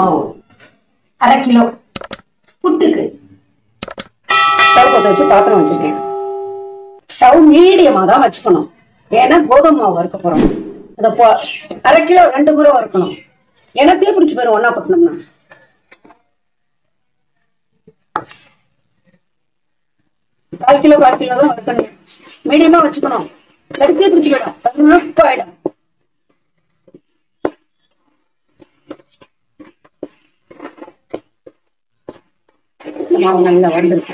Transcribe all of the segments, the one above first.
மாவு 1/2 kilo. புட்டுக்கு stove பற்ற வச்சு பாத்திரம் வச்சிருக்கேன். ஸ்டவ் மீடியமா தான் வச்சுக்கணும். ஏன்னா கோதுமை மாவு வறுக்க போறோம். அதை 1/2 கிலோ 2 முறை வறுக்கணும். ஏன்னா தீ பிடிச்சி போயிடும் ஒன்னா கொட்டணும்னா. கால் கிலோ தான் வறுக்கணும். மீடியமா வச்சுக்கணும். தீ பிடிச்சி போயிடும், உப்பாயிடும். மாவு நல்லா வறுந்துருச்சு.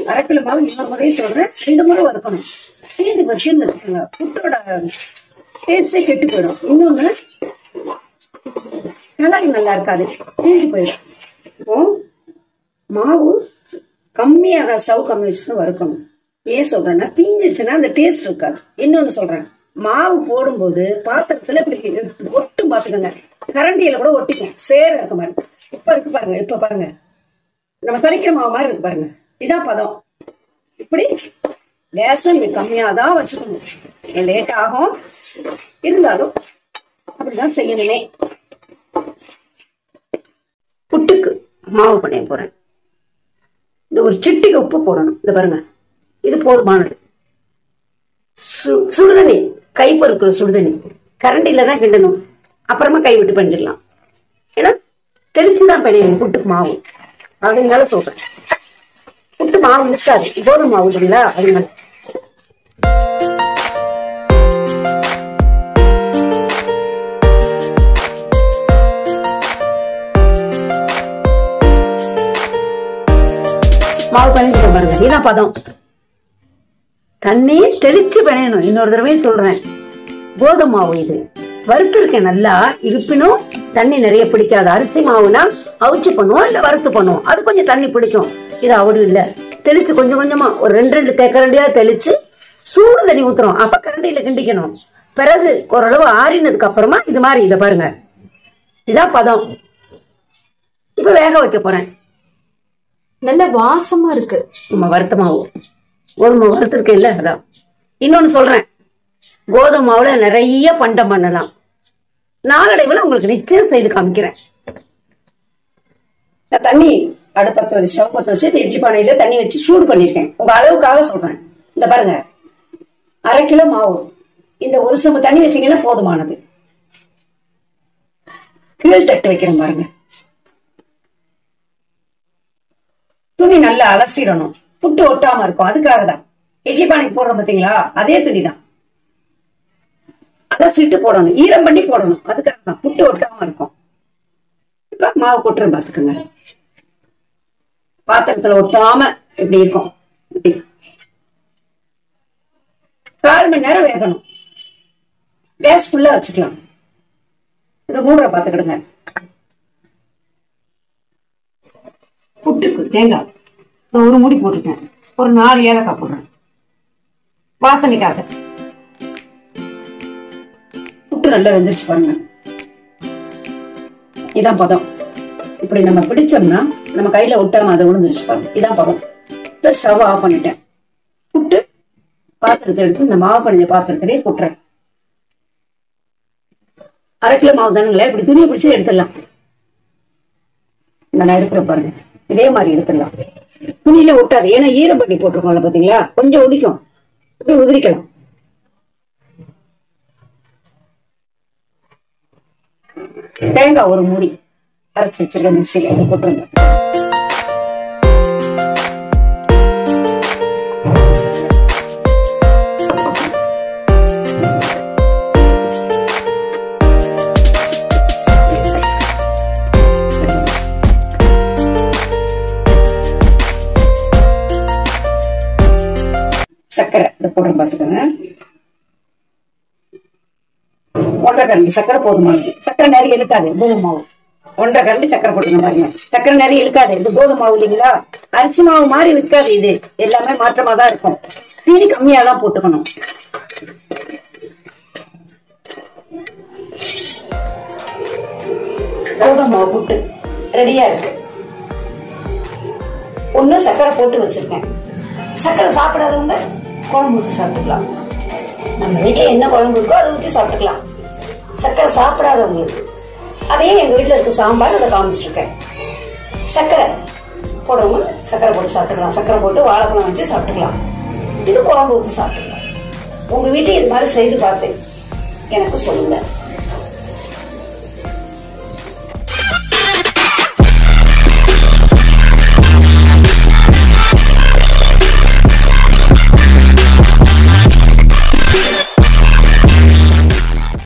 1/2 கிலோ மாவு இன்னொரு முறையும் சொல்றேன், 2 முறை வறுக்கணும். தீந்து வச்சுன்னு வச்சுக்கோங்க, புட்டோட டேஸ்டே கெட்டு போயிடும். இன்னொன்னு கலர் நல்லா இருக்காது, தீந்து போயிடும். இப்போ மாவு கம்மியாக ஸ்டவ் கம்மி வச்சுதான் வறுக்கணும். ஏன் சொல்றேன்னா தீஞ்சிருச்சுன்னா அந்த டேஸ்ட் இருக்காது. இன்னொன்னு சொல்றேன், மாவு போடும்போது பாத்திரத்துல இப்படி ஒட்டும் பாத்துக்கோங்க. கரண்டியில கூட ஒட்டிக்கும், சேர இருக்க மாதிரி. இப்ப இருக்கு பாருங்க, இப்ப பாருங்க, நம்ம சலிக்கிற மாவு மாதிரி இருக்கு பாருங்க. இதான் பதம். இப்படி கேஸும் கம்மியாதான் வச்சுக்கணும். லேட் ஆகும், இருந்தாலும் அப்படிதான் செய்யணுமே. புட்டுக்கு மாவு பண்ண போறேன். இந்த ஒரு சிட்டிக்கு உப்பு போடணும். இந்த பாருங்க, இது போதுமானது. சுடுதண்ணி, கை பொறுக்கிற சுடுதண்ணி கரண்டில தான் கிண்டணும். அப்புறமா கை விட்டு பண்ணிடலாம். ஏன்னா தெளிச்சுதான் பிணையணும் புட்டுக்கு மாவு. அப்படின்னால சொல்றேன், புட்டு மாவு நிற்காது, கோதுமை மாவு இல்லைங்களா, அதனால. மாவு பண்ணிட்டு பாருங்க, இதான் பதம். தண்ணி தெளிச்சு பிணையணும். இன்னொரு தடவையும் சொல்றேன், கோதுமை மாவு இது வறுத்துருக்கேன் நல்லா. இருப்பினும் தண்ணி நிறைய பிடிக்காது. அரிசி மாவுனா அவிச்சு பண்ணுவோம், இல்ல வறுத்து பண்ணுவோம், அது கொஞ்சம் தண்ணி பிடிக்கும். இது அவடு இல்ல, தெளிச்சு கொஞ்சம் கொஞ்சமா ஒரு 2 தேக்கரண்டியா தெளிச்சு சூடு தண்ணி ஊத்துறோம். அப்ப கரண்டியில கிண்டிக்கணும். பிறகு ஓரளவு ஆறினதுக்கு அப்புறமா இது மாதிரி இதை பாருங்க, இதான் பதம். இப்ப வேக வைக்க போறேன். நல்ல வாசமா இருக்கு நம்ம வறுத்த மாவு. கோதுமை வறுத்துருக்கேன் இல்ல, அதான். இன்னொன்னு சொல்றேன், கோதுமை மாவுல நிறைய பண்டம் பண்ணலாம். நாளடைவுல உங்களுக்கு நிச்சயம் செய்து காமிக்கிறேன். தண்ணி அடுப்பத்தை வச்சு ஸ்டவ் பற்ற வச்சு இட்லி பானையில தண்ணி வச்சு சூடு பண்ணிருக்கேன். உங்க அளவுக்காக சொல்றேன். இந்த பாருங்க, 1/2 கிலோ மாவு. இந்த ஒரு சொம்பு தண்ணி வச்சீங்கன்னா போதுமானது. கீழ் தட்டு வைக்கிறேன் பாருங்க. துணி நல்லா அலசிடணும், புட்டு ஒட்டாம இருக்கும். அதுக்காக தான் இட்லி பானைக்கு போடுறோம் பாத்தீங்களா, அதே துணி தான். அலசிட்டு போடணும், ஈரம் பண்ணி போடணும். அதுக்காக தான் புட்டு ஒட்டாம இருக்கும். இப்ப மாவு கொட்டுறேன் பாத்துக்கோங்க. பாத்திரத்துல ஒட்டாம இப்படி இருக்கும். இப்படி 4 மணி நேரம் வேகணும். கேஸ் ஃபுல்லா வச்சுக்கலாம். இதை மூடுற பாத்துக்கிடுங்க. புட்டுக்கு தேங்காய் ஒரு மூடி போட்டுருக்கேன். ஒரு 4 ஏலக்காய் போடுறேன் வாசனைக்காக. புட்டு நல்லா வெந்துருச்சு பாருங்க. இதான் பதம். இப்படி நம்ம பிடிச்சோம்னா நம்ம கையில ஒட்டாம அதை விழுந்துருச்சு பாருங்க. இதான் பதம். இப்ப ஸ்டவ் ஆஃப் பண்ணிட்டேன். புட்டு பாத்திரத்தை எடுத்து இந்த மாவு பண்ணிய பாத்திரத்திலே போட்டுறேன். 1/2 கிலோ மாவு தானுங்களே, இப்படி துணியை பிடிச்சு எடுத்துடலாம். நான் எடுக்கிற பாருங்க, இதே மாதிரி எடுத்துடலாம். துணியில ஒட்டாது, ஏன்னா ஈரம் பண்ணி போட்டிருக்கோம்ல பாத்தீங்களா, கொஞ்சம் உடிக்கும். இப்படி உதிரிக்கலாம். தேங்காய் ஒரு மூடி அரைச்சி வச்சிருக்க மிக்சியில அதை போட்டுருங்க. சக்கரை இதை போடுற பாத்துக்கோங்க. 1/2 கரண்டி சக்கரை போதுமானது. சக்கரை நிறைய இழுக்காது கோதுமை மாவு. 1/2 கரண்டி சக்கரை போட்டுங்க பாருங்க. சக்கரை நிறைய இழுக்காது, இது கோதுமை மாவு இல்லைங்களா, அரிசி மாவு மாதிரி இருக்காது. இது எல்லாமே மாற்றமா தான் இருக்கும். சீனி கம்மியா தான் போட்டுக்கணும். கோதுமை மாவு புட்டு ரெடியா இருக்கு. ஒண்ணு சக்கரை போட்டு வச்சிருக்கேன். சக்கரை சாப்பிடாதவங்க குழம்பு ஊற்றி சாப்பிட்டுக்கலாம். நம்ம வீட்டுல என்ன குழம்பு இருக்கோ அதை ஊற்றி சாப்பிட்டுக்கலாம். சக்கரை சாப்பிடாதவங்களுக்கு அதே எங்க வீட்டுல இருக்க சாம்பார் அதை காமிச்சிருக்கேன். சர்க்கரை போடுறவங்க சர்க்கரை போட்டு சாப்பிட்டுக்கலாம், சர்க்கரை போட்டு வாழைப்பழம் வச்சு சாப்பிட்டுக்கலாம், இது குழம்பு ஊற்றி சாப்பிட்டுக்கலாம். உங்க வீட்டை இது மாதிரி செய்து பார்த்து எனக்கு சொல்லுங்க.